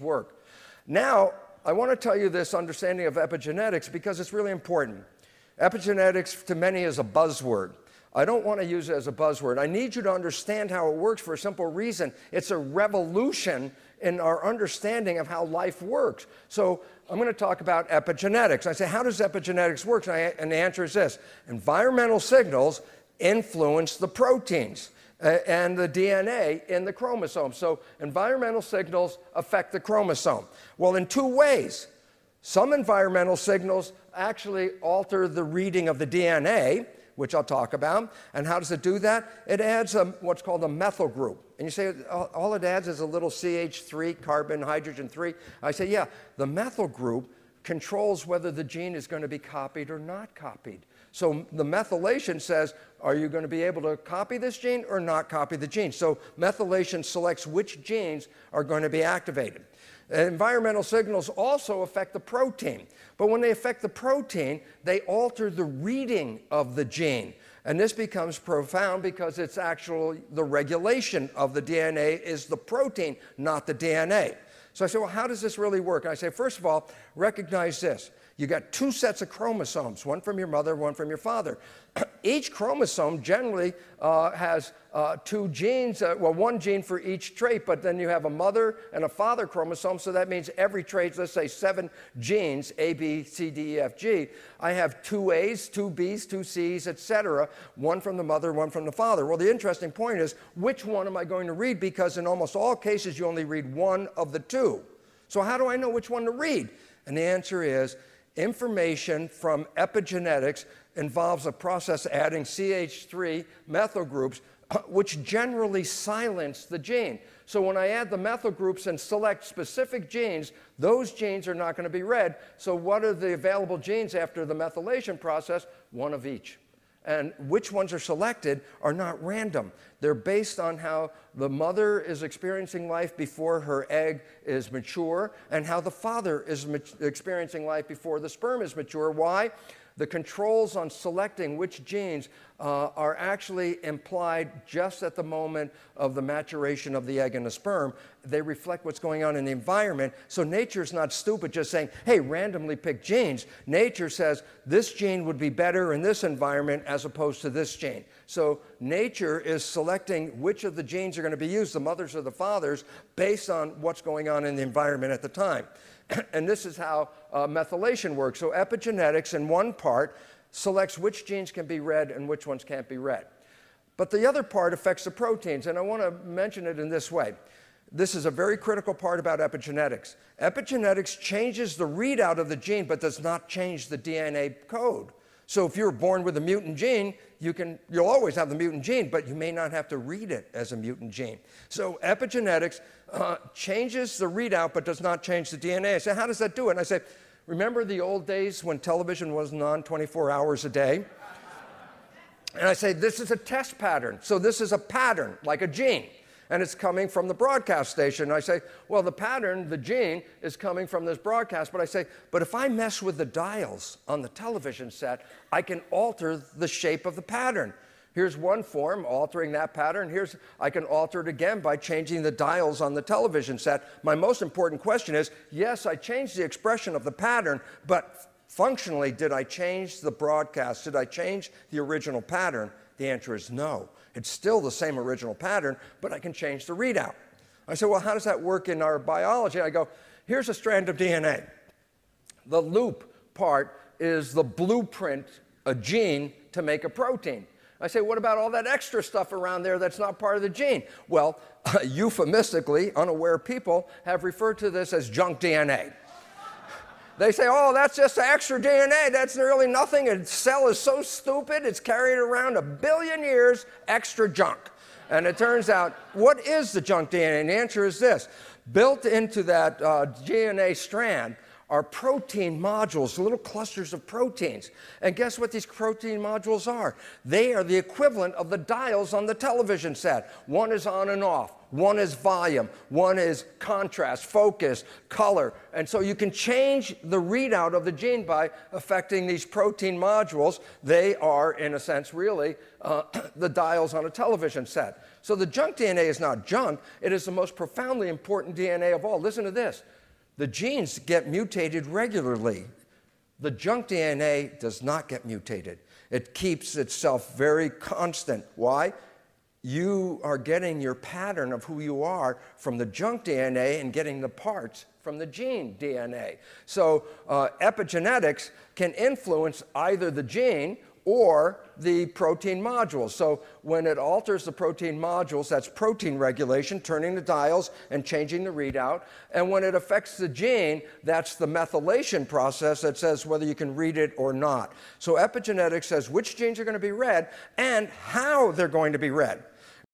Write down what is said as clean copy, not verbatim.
work. Now, I want to tell you this understanding of epigenetics because it's really important. Epigenetics, to many, is a buzzword. I don't want to use it as a buzzword. I need you to understand how it works for a simple reason. It's a revolution in our understanding of how life works. So I'm going to talk about epigenetics. I say, how does epigenetics work? And the answer is this. Environmental signals influence the proteins and the DNA in the chromosome. So environmental signals affect the chromosome. Well, in two ways. Some environmental signals actually alter the reading of the DNA, which I'll talk about. And how does it do that? It adds what's called a methyl group. And you say, all it adds is a little CH3, carbon, hydrogen 3. I say, yeah, the methyl group controls whether the gene is going to be copied or not copied. So the methylation says, are you going to be able to copy this gene or not copy the gene? So methylation selects which genes are going to be activated. Environmental signals also affect the protein. But when they affect the protein, they alter the reading of the gene. And this becomes profound because it's actually the regulation of the DNA is the protein, not the DNA. So I say, well, how does this really work? And I say, first of all, recognize this. You got two sets of chromosomes, one from your mother, one from your father. Each chromosome generally has two genes, well, one gene for each trait, but then you have a mother and a father chromosome, so that means every trait, let's say 7 genes, A, B, C, D, E, F, G. I have 2 A's, 2 B's, 2 C's, etc., one from the mother, one from the father. Well, the interesting point is, which one am I going to read? Because in almost all cases, you only read one of the two. So how do I know which one to read? And the answer is, information from epigenetics involves a process adding CH3 methyl groups, which generally silence the gene. So when I add the methyl groups and select specific genes, those genes are not going to be read. So what are the available genes after the methylation process? One of each. And which ones are selected are not random. They're based on how the mother is experiencing life before her egg is mature and how the father is experiencing life before the sperm is mature. Why? The controls on selecting which genes are actually implied just at the moment of the maturation of the egg and the sperm. They reflect what's going on in the environment. So nature's not stupid just saying, hey, randomly pick genes. Nature says this gene would be better in this environment as opposed to this gene. So nature is selecting which of the genes are going to be used, the mothers or the fathers, based on what's going on in the environment at the time. And this is how methylation works. So epigenetics, in one part, selects which genes can be read and which ones can't be read. But the other part affects the proteins, and I want to mention it in this way. This is a very critical part about epigenetics. Epigenetics changes the readout of the gene, but does not change the DNA code. So if you're born with a mutant gene, you'll always have the mutant gene, but you may not have to read it as a mutant gene. So epigenetics changes the readout, but does not change the DNA. I say, how does that do it? And I say, remember the old days when television wasn't on 24 hours a day? And I say, this is a test pattern. So this is a pattern, like a gene. And it's coming from the broadcast station. And I say, well, the pattern, the gene, is coming from this broadcast. But I say, but if I mess with the dials on the television set, I can alter the shape of the pattern. Here's one form, altering that pattern. I can alter it again by changing the dials on the television set. My most important question is, yes, I changed the expression of the pattern, but functionally, did I change the broadcast? Did I change the original pattern? The answer is no. It's still the same original pattern, but I can change the readout. I said, well, how does that work in our biology? I go, here's a strand of DNA. The loop part is the blueprint, a gene, to make a protein. I say, what about all that extra stuff around there that's not part of the gene? Well, euphemistically, unaware people have referred to this as junk DNA. They say, oh, that's just extra DNA. That's really nothing. A cell is so stupid, it's carried around 1 billion years extra junk. And it turns out, what is the junk DNA? And the answer is this. Built into that DNA strand are protein modules, little clusters of proteins. And guess what these protein modules are? They are the equivalent of the dials on the television set. One is on and off. One is volume. One is contrast, focus, color. And so you can change the readout of the gene by affecting these protein modules. They are, in a sense, really the dials on a television set. So the junk DNA is not junk. It is the most profoundly important DNA of all. Listen to this. The genes get mutated regularly. The junk DNA does not get mutated. It keeps itself very constant. Why? You are getting your pattern of who you are from the junk DNA and getting the parts from the gene DNA. So epigenetics can influence either the gene or the protein modules. So when it alters the protein modules, that's protein regulation, turning the dials and changing the readout. And when it affects the gene, that's the methylation process that says whether you can read it or not. So epigenetics says which genes are going to be read and how they're going to be read.